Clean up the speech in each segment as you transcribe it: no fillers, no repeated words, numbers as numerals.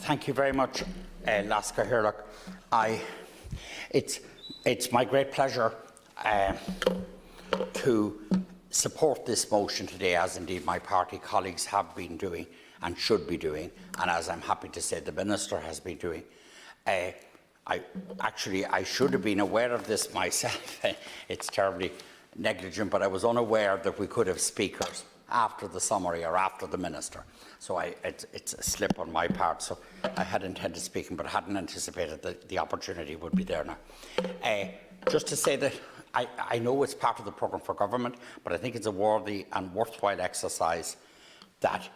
Thank you very much, Laska Hirlock. It's my great pleasure to support this motion today, as indeed my party colleagues have been doing and should be doing, and as I'm happy to say the Minister has been doing. I should have been aware of this myself. It's terribly negligent, but I was unaware that we could have speakers after the summary or after the Minister. So it's a slip on my part. So I had intended speaking, but hadn't anticipated that the opportunity would be there now. Just to say that I know it's part of the programme for government, but I think it's a worthy and worthwhile exercise that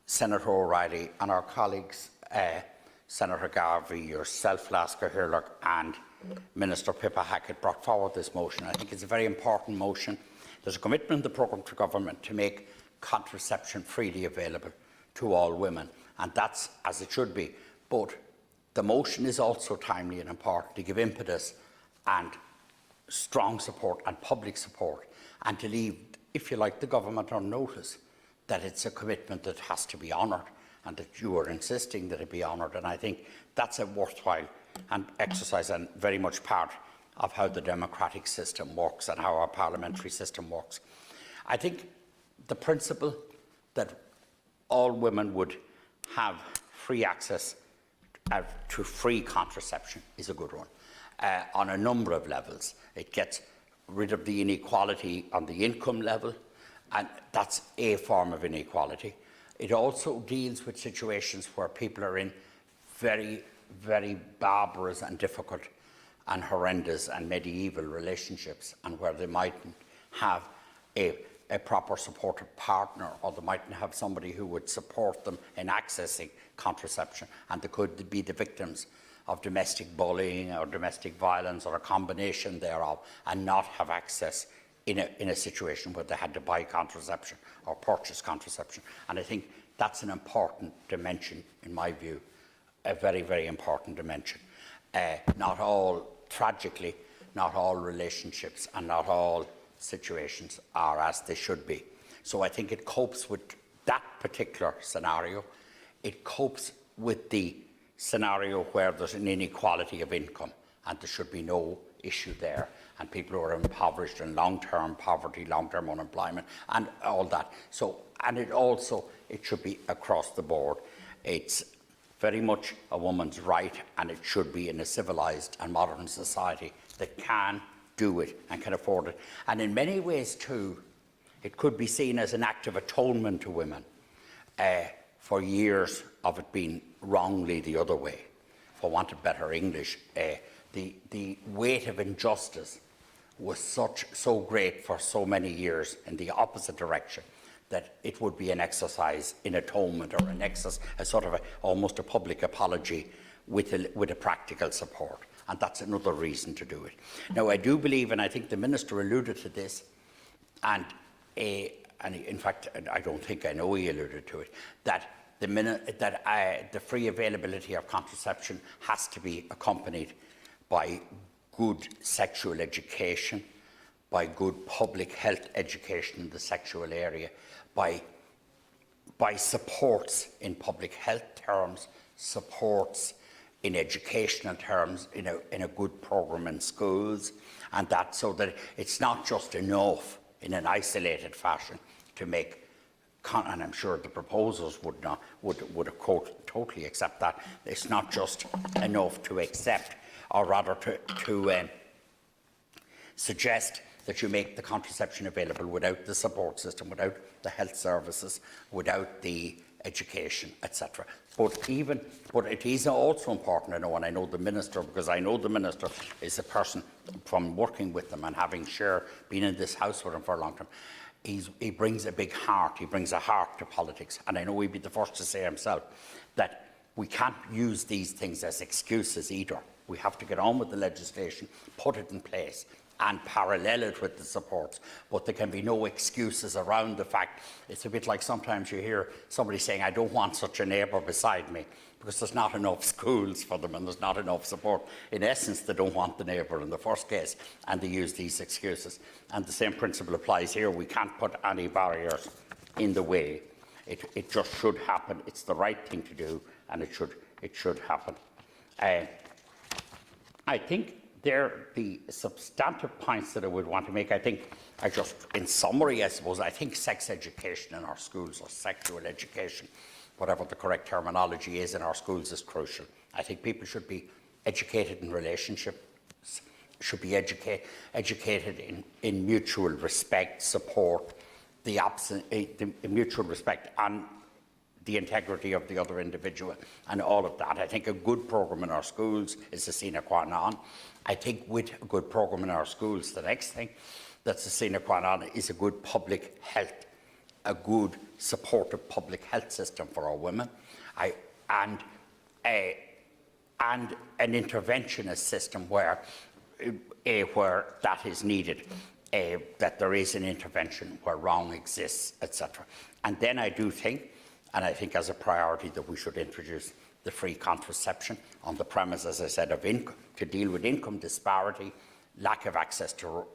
Senator O'Reilly and our colleagues, Senator Garvey, yourself, Laska Hirlock, and Minister Pippa Hackett brought forward this motion. I think it's a very important motion. There's a commitment in the programme to government to make contraception freely available to all women, and that's as it should be. But the motion is also timely and important to give impetus and strong support and public support, and to leave, if you like, the government on notice that it's a commitment that has to be honoured and that you are insisting that it be honoured. And I think that's a worthwhile exercise and very much part of how the democratic system works and how our parliamentary system works. I think the principle that all women would have free access to free contraception is a good one on a number of levels. It gets rid of the inequality on the income level, and that's a form of inequality. It also deals with situations where people are in very, very barbarous and difficult and horrendous and medieval relationships, and where they mightn't have a proper supportive partner, or they mightn't have somebody who would support them in accessing contraception, and they could be the victims of domestic bullying or domestic violence or a combination thereof, and not have access in a situation where they had to buy contraception or purchase contraception. And I think that's an important dimension, in my view, a very, very important dimension. Tragically, not all relationships and not all situations are as they should be. So I think it copes with that particular scenario. It copes with the scenario where there's an inequality of income, and there should be no issue there, and people who are impoverished in long-term poverty, long-term unemployment, and all that. So, and it should be across the board. It's very much a woman's right, and it should be in a civilised and modern society that can do it and can afford it. And in many ways too, it could be seen as an act of atonement to women for years of it being wrongly the other way. For want of better English, the weight of injustice was so great for so many years in the opposite direction, that it would be an exercise in atonement, or a sort of almost a public apology with a practical support. And that's another reason to do it. Now, I do believe, and I think the Minister alluded to this, and in fact, I don't think I know he alluded to it, that the free availability of contraception has to be accompanied by good sexual education, by good public health education in the sexual area, by supports in public health terms, supports in educational terms, in a good programme in schools, and that, so that it's not just enough in an isolated fashion to make, and I'm sure the proposals would of course totally accept that. It's not just enough to accept, or rather to suggest that you make the contraception available without the support system, without the health services, without the education, etc. But it is also important, and I know the Minister, because I know the Minister is a person from working with them and having been in this house with him for a long time. He brings a big heart, he brings a heart to politics, and I know he'd be the first to say himself that we can't use these things as excuses either. We have to get on with the legislation, put it in place, and parallel it with the supports. But there can be no excuses around the fact. It's a bit like sometimes you hear somebody saying, I don't want such a neighbour beside me, because there's not enough schools for them and there's not enough support. In essence, they don't want the neighbour in the first case, and they use these excuses. And the same principle applies here. We can't put any barriers in the way. It just should happen. It's the right thing to do, and it should it should happen. I think they're the substantive points that I would want to make. I think, in summary, I suppose, I think sex education in our schools, or sexual education, whatever the correct terminology is in our schools, is crucial. I think people should be educated in relationships, should be educated in mutual respect, support, the mutual respect and the integrity of the other individual, and all of that. I think a good programme in our schools is a sine qua non. I think with a good programme in our schools, the next thing that's a sine qua non is a good public health, a good supportive public health system for our women, and an interventionist system where that is needed, that there is an intervention where wrong exists, etc. And then I do think, and I think as a priority, that we should introduce the free contraception on the premise, as I said, of income, to deal with income disparity, lack of access to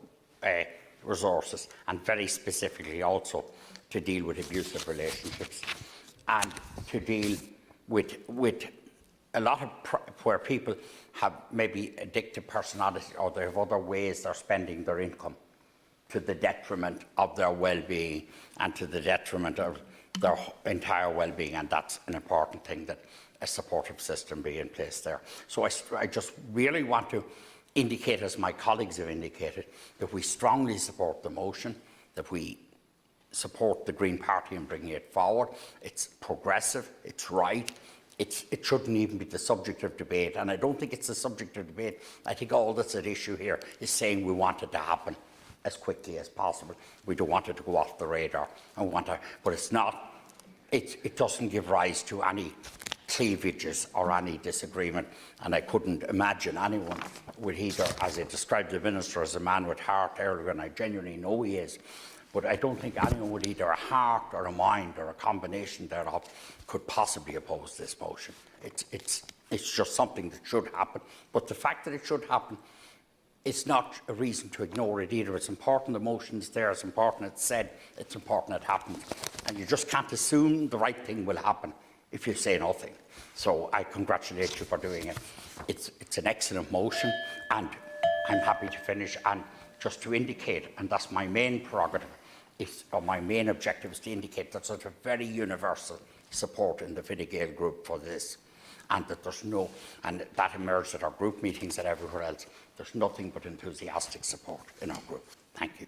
resources, and very specifically also to deal with abusive relationships, and to deal with a lot of where people have maybe addictive personality, or they have other ways they're spending their income to the detriment of their well-being and to the detriment of their entire well-being, and that's an important thing, that a supportive system be in place there. So I just really want to indicate, as my colleagues have indicated, that we strongly support the motion, that we support the Green Party in bringing it forward. It's progressive, it's right, it shouldn't even be the subject of debate, and I don't think it's the subject of debate. I think all that's at issue here is saying we want it to happen as quickly as possible. We don't want it to go off the radar, and but it's not. It doesn't give rise to any cleavages or any disagreement, and I couldn't imagine anyone would either, as I described the Minister as a man with heart earlier, and I genuinely know he is, but I don't think anyone with either a heart or a mind or a combination thereof could possibly oppose this motion. It's just something that should happen, but the fact that it should happen, it's not a reason to ignore it either. It's important the motion's there, it's important it's said, it's important it happens. And you just can't assume the right thing will happen if you say nothing. So I congratulate you for doing it. It's an excellent motion, and I'm happy to finish. And just to indicate, and that's my main prerogative, or my main objective, is to indicate that there's a very universal support in the Fine Gael group for this, and that and that emerged at our group meetings and everywhere else. There's nothing but enthusiastic support in our group. Thank you.